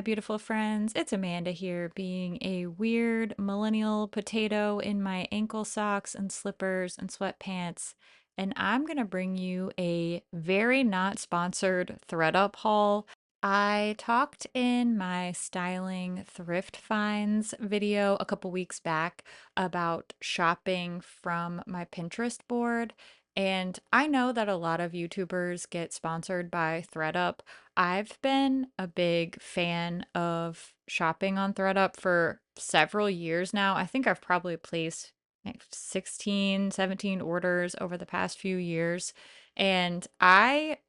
beautiful friends. It's Amanda here, being a weird millennial potato in my ankle socks and slippers and sweatpants. And I'm going to bring you a very not sponsored ThredUp haul. I talked in my styling thrift finds video a couple weeks back about shopping from my Pinterest board. And I know that a lot of YouTubers get sponsored by ThredUp. I've been a big fan of shopping on ThredUp for several years now. I think I've probably placed like 16, 17 orders over the past few years. And I,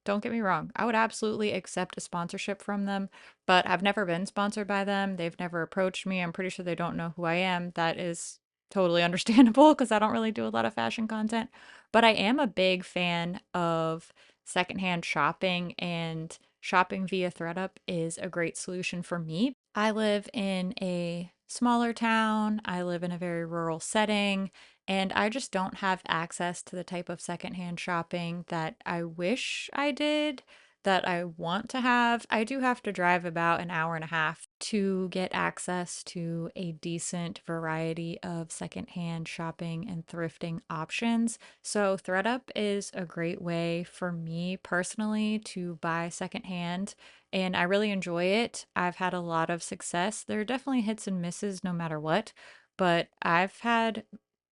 don't get me wrong, I would absolutely accept a sponsorship from them, but I've never been sponsored by them. They've never approached me. I'm pretty sure they don't know who I am. That is totally understandable because I don't really do a lot of fashion content. But I am a big fan of secondhand shopping, and shopping via ThredUp is a great solution for me. I live in a smaller town, I live in a very rural setting, and I just don't have access to the type of secondhand shopping that I wish I did, that I want to have. I do have to drive about an hour and a half to get access to a decent variety of secondhand shopping and thrifting options. So ThredUp is a great way for me personally to buy secondhand, and I really enjoy it. I've had a lot of success. There are definitely hits and misses no matter what, but I've had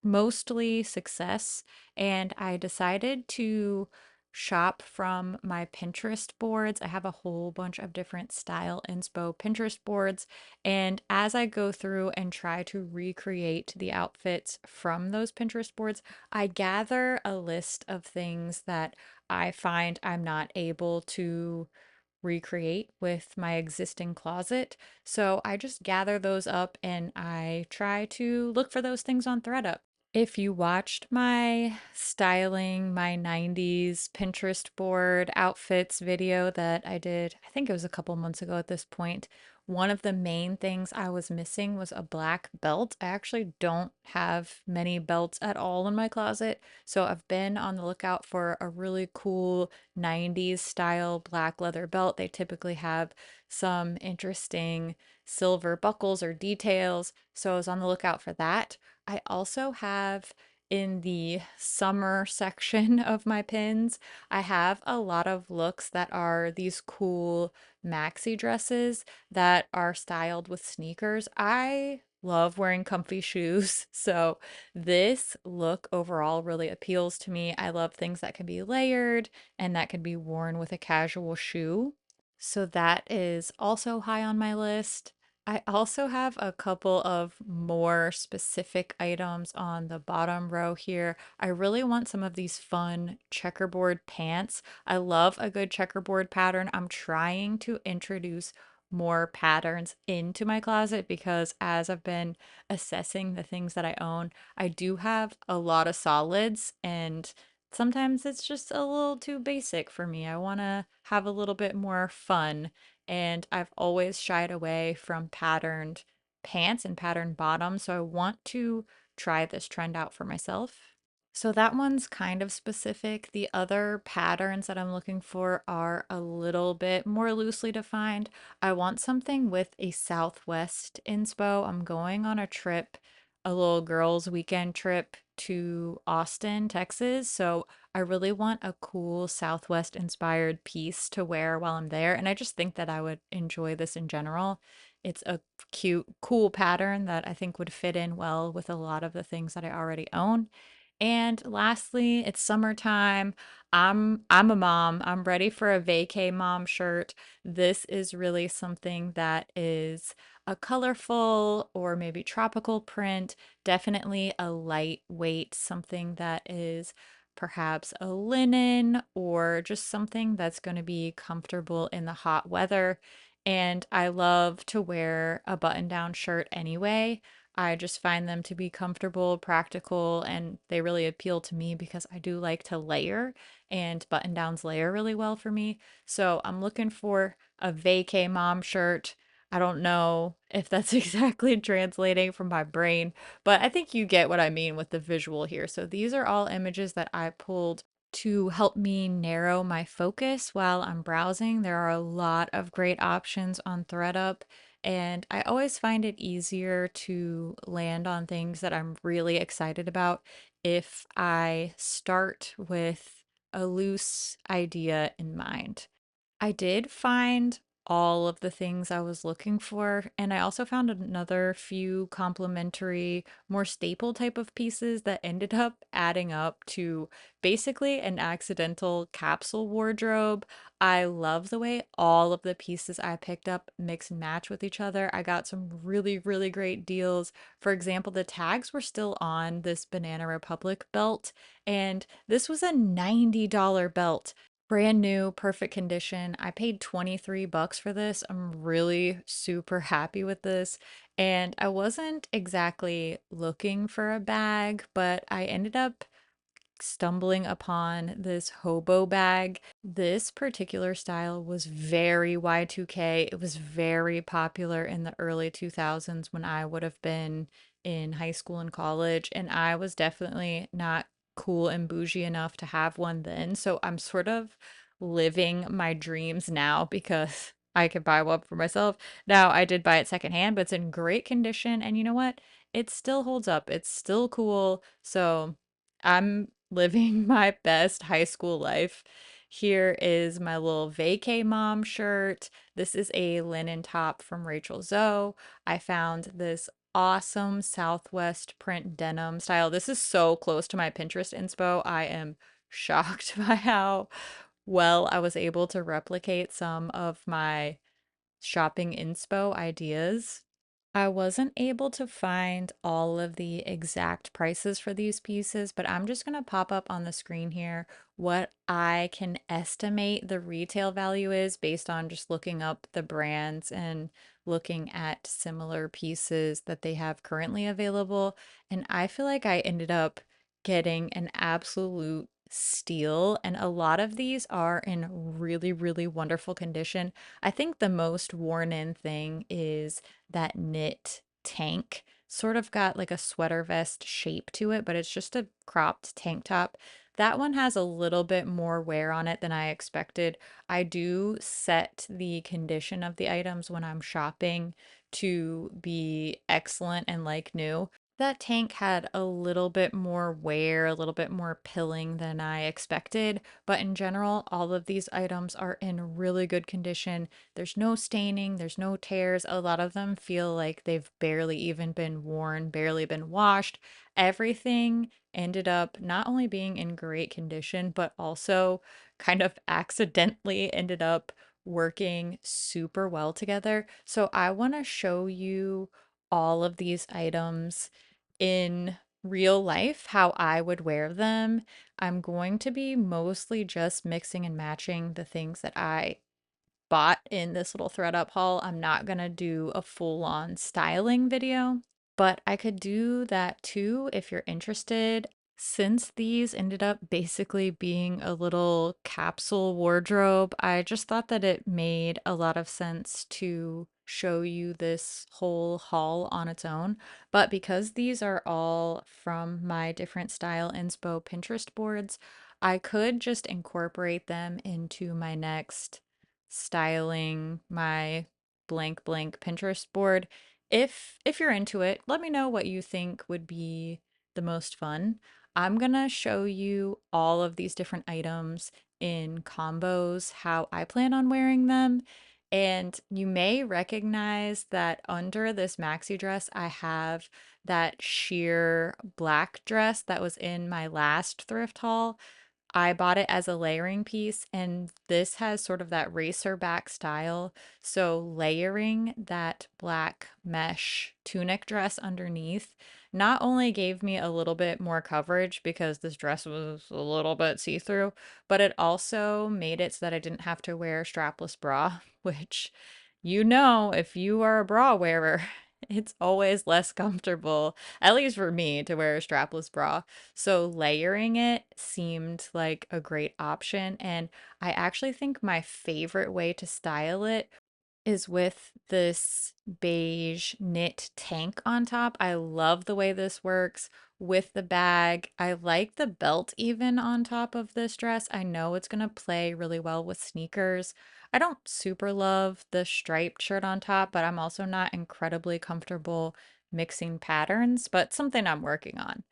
mostly success, and I decided to shop from my Pinterest boards. I have a whole bunch of different style inspo Pinterest boards, and as I go through and try to recreate the outfits from those Pinterest boards, I gather a list of things that I find I'm not able to recreate with my existing closet. So I just gather those up and I try to look for those things on ThredUp. If you watched my styling, my 90s Pinterest board outfits video that I did, I think it was a couple months ago at this point, one of the main things I was missing was a black belt. I actually don't have many belts at all in my closet, so I've been on the lookout for a really cool 90s style black leather belt. They typically have some interesting silver buckles or details, so I was on the lookout for that. I also have in the summer section of my pins, I have a lot of looks that are these cool maxi dresses that are styled with sneakers. I love wearing comfy shoes, so this look overall really appeals to me. I love things that can be layered and that can be worn with a casual shoe. So that is also high on my list. I also have a couple of more specific items on the bottom row here. I really want some of these fun checkerboard pants. I love a good checkerboard pattern. I'm trying to introduce more patterns into my closet because as I've been assessing the things that I own, I do have a lot of solids, and sometimes it's just a little too basic for me. I want to have a little bit more fun, and I've always shied away from patterned pants and patterned bottoms, so I want to try this trend out for myself. So that one's kind of specific. The other patterns that I'm looking for are a little bit more loosely defined. I want something with a Southwest inspo. I'm going on a trip, a little girls' weekend trip to Austin, Texas. So I really want a cool Southwest inspired piece to wear while I'm there. And I just think that I would enjoy this in general. It's a cute, cool pattern that I think would fit in well with a lot of the things that I already own. And lastly, it's summertime. I'm a mom. I'm ready for a vacay mom shirt. This is really something that is a colorful or maybe tropical print, definitely a lightweight, something that is perhaps a linen or just something that's going to be comfortable in the hot weather. And I love to wear a button-down shirt anyway. I just find them to be comfortable, practical, and they really appeal to me because I do like to layer, and button downs layer really well for me. So I'm looking for a vacay mom shirt. I don't know if that's exactly translating from my brain, but I think you get what I mean with the visual here. So these are all images that I pulled to help me narrow my focus while I'm browsing. There are a lot of great options on ThredUp, and I always find it easier to land on things that I'm really excited about if I start with a loose idea in mind. I did find all of the things I was looking for, and I also found another few complementary, more staple type of pieces that ended up adding up to basically an accidental capsule wardrobe. I love the way all of the pieces I picked up mix and match with each other. I got some really, really great deals. For example, the tags were still on this Banana Republic belt, and this was a $90 belt. Brand new, perfect condition. I paid 23 bucks for this. I'm really super happy with this. And I wasn't exactly looking for a bag, but I ended up stumbling upon this hobo bag. This particular style was very Y2K. It was very popular in the early 2000s when I would have been in high school and college, and I was definitely not cool and bougie enough to have one then. So I'm sort of living my dreams now because I could buy one for myself. Now, I did buy it secondhand, but it's in great condition, and you know what? It still holds up. It's still cool. So I'm living my best high school life. Here is my little vacay mom shirt. This is a linen top from Rachel Zoe. I found this awesome Southwest print denim style. This is so close to my Pinterest inspo. I am shocked by how well I was able to replicate some of my shopping inspo ideas. I wasn't able to find all of the exact prices for these pieces, but I'm just going to pop up on the screen here what I can estimate the retail value is based on just looking up the brands and looking at similar pieces that they have currently available. And I feel like I ended up getting an absolute steal, and a lot of these are in really, really wonderful condition. I think the most worn in thing is that knit tank. Sort of got like a sweater vest shape to it, but it's just a cropped tank top. That one has a little bit more wear on it than I expected. I do set the condition of the items when I'm shopping to be excellent and like new. That tank had a little bit more wear, a little bit more pilling than I expected, but in general, all of these items are in really good condition. There's no staining, there's no tears. A lot of them feel like they've barely even been worn, barely been washed. Everything ended up not only being in great condition, but also kind of accidentally ended up working super well together. So I want to show you all of these items in real life, how I would wear them. I'm going to be mostly just mixing and matching the things that I bought in this little ThredUp haul. I'm not gonna do a full-on styling video, but I could do that too if you're interested. Since these ended up basically being a little capsule wardrobe, I just thought that it made a lot of sense to show you this whole haul on its own. But because these are all from my different style inspo Pinterest boards, I could just incorporate them into my next styling my blank blank Pinterest board. If you're into it, let me know what you think would be the most fun. I'm gonna show you all of these different items in combos, how I plan on wearing them. And you may recognize that under this maxi dress, I have that sheer black dress that was in my last thrift haul. I bought it as a layering piece, and this has sort of that racer back style. So layering that black mesh tunic dress underneath not only gave me a little bit more coverage because this dress was a little bit see-through, but it also made it so that I didn't have to wear a strapless bra, which if you are a bra wearer, it's always less comfortable, at least for me, to wear a strapless bra. So layering it seemed like a great option, and I actually think my favorite way to style it is with this beige knit tank on top. I love the way this works with the bag. I like the belt even on top of this dress. I know it's gonna play really well with sneakers. I don't super love the striped shirt on top, but I'm also not incredibly comfortable mixing patterns, but something I'm working on.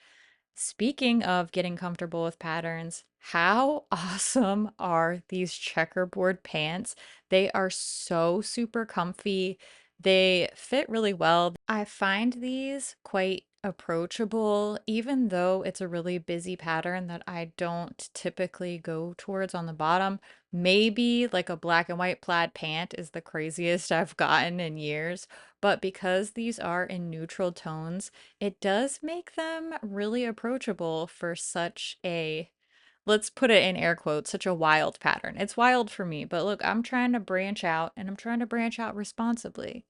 Speaking of getting comfortable with patterns, how awesome are these checkerboard pants? They are so super comfy. They fit really well. I find these quite approachable, even though it's a really busy pattern that I don't typically go towards on the bottom. Maybe like a black and white plaid pant is the craziest I've gotten in years, but because these are in neutral tones, it does make them really approachable for such a, let's put it in air quotes, such a wild pattern. It's wild for me, but look, I'm trying to branch out and I'm trying to branch out responsibly.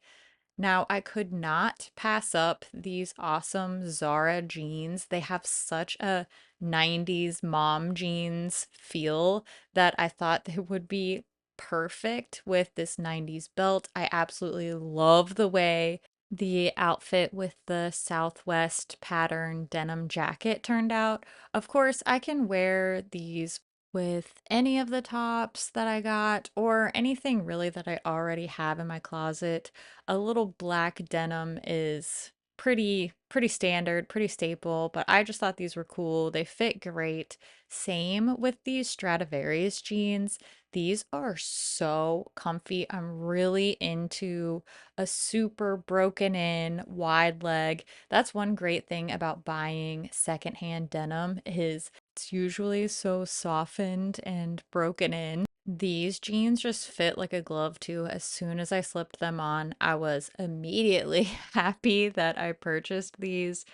Now, I could not pass up these awesome Zara jeans. They have such a 90s mom jeans feel that I thought they would be perfect with this 90s belt. I absolutely love the way the outfit with the Southwest pattern denim jacket turned out. Of course, I can wear these with any of the tops that I got or anything really that I already have in my closet. A little black denim is pretty standard, pretty staple, but I just thought these were cool. They fit great. Same with these Stradivarius jeans. These are so comfy. I'm really into a super broken in wide leg. That's one great thing about buying secondhand denim is it's usually so softened and broken in. These jeans just fit like a glove too. As soon as I slipped them on, I was immediately happy that I purchased these.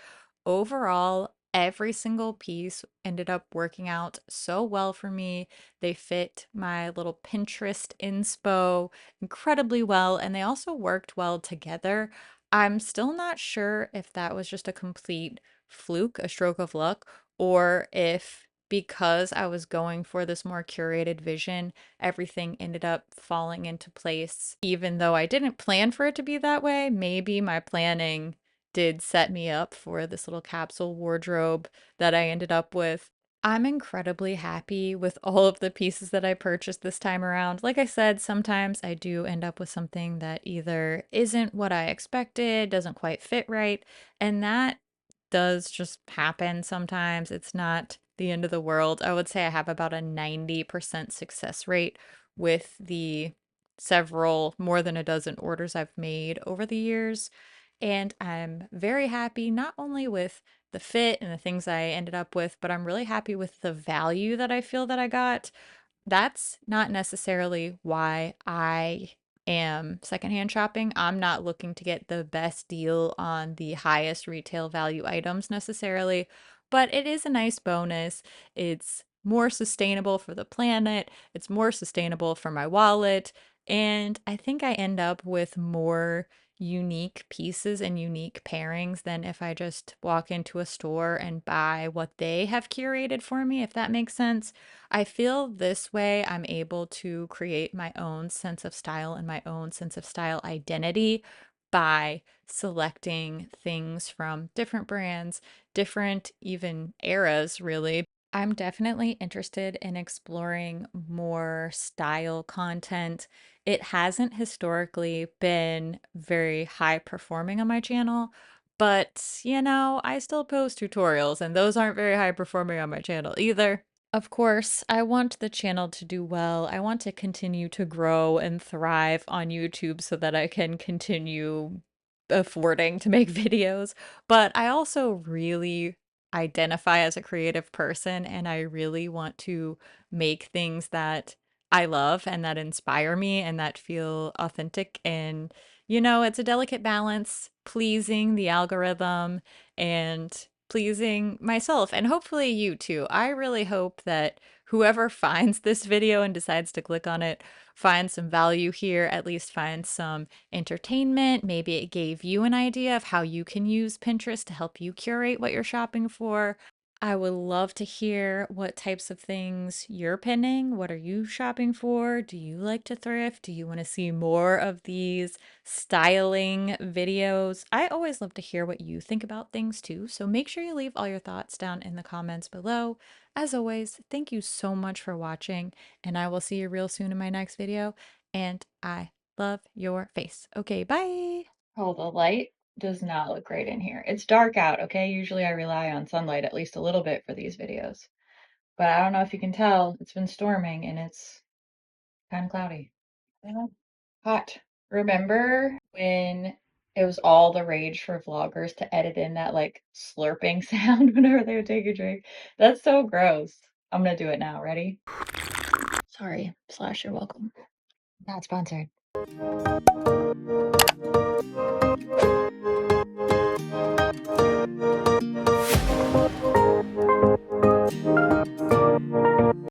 Overall, every single piece ended up working out so well for me. They fit my little Pinterest inspo incredibly well, and they also worked well together. I'm still not sure if that was just a complete fluke, a stroke of luck, or if because I was going for this more curated vision, everything ended up falling into place, even though I didn't plan for it to be that way. Maybe my planning did set me up for this little capsule wardrobe that I ended up with. I'm incredibly happy with all of the pieces that I purchased this time around. Like I said, sometimes I do end up with something that either isn't what I expected, doesn't quite fit right, and that does just happen sometimes. It's not the end of the world. I would say I have about a 90% success rate with the several, more than a dozen orders I've made over the years. And I'm very happy not only with the fit and the things I ended up with, but I'm really happy with the value that I feel that I got. That's not necessarily why I am secondhand shopping. I'm not looking to get the best deal on the highest retail value items necessarily, but it is a nice bonus. It's more sustainable for the planet, it's more sustainable for my wallet, and I think I end up with more unique pieces and unique pairings than if I just walk into a store and buy what they have curated for me, if that makes sense. I feel this way I'm able to create my own sense of style and my own sense of style identity by selecting things from different brands, different even eras, really. I'm definitely interested in exploring more style content. It hasn't historically been very high performing on my channel, but I still post tutorials and those aren't very high performing on my channel either. Of course, I want the channel to do well. I want to continue to grow and thrive on YouTube so that I can continue affording to make videos. But I also really identify as a creative person and I really want to make things that I love and that inspire me and that feel authentic. And, it's a delicate balance, pleasing the algorithm and pleasing myself and hopefully you too. I really hope that whoever finds this video and decides to click on it finds some value here, at least finds some entertainment. Maybe it gave you an idea of how you can use Pinterest to help you curate what you're shopping for. I would love to hear what types of things you're pinning. What are you shopping for? Do you like to thrift? Do you want to see more of these styling videos? I always love to hear what you think about things too. So make sure you leave all your thoughts down in the comments below. As always, thank you so much for watching, and I will see you real soon in my next video. And I love your face. Okay, bye. Oh, the light does not look great in here. It's dark out, okay? Usually I rely on sunlight at least a little bit for these videos. But I don't know if you can tell, it's been storming and it's kind of cloudy. Yeah. Hot. Remember when it was all the rage for vloggers to edit in that like slurping sound whenever they would take a drink? That's so gross. I'm gonna do it now. Ready? Sorry, slash, you're welcome. Not sponsored.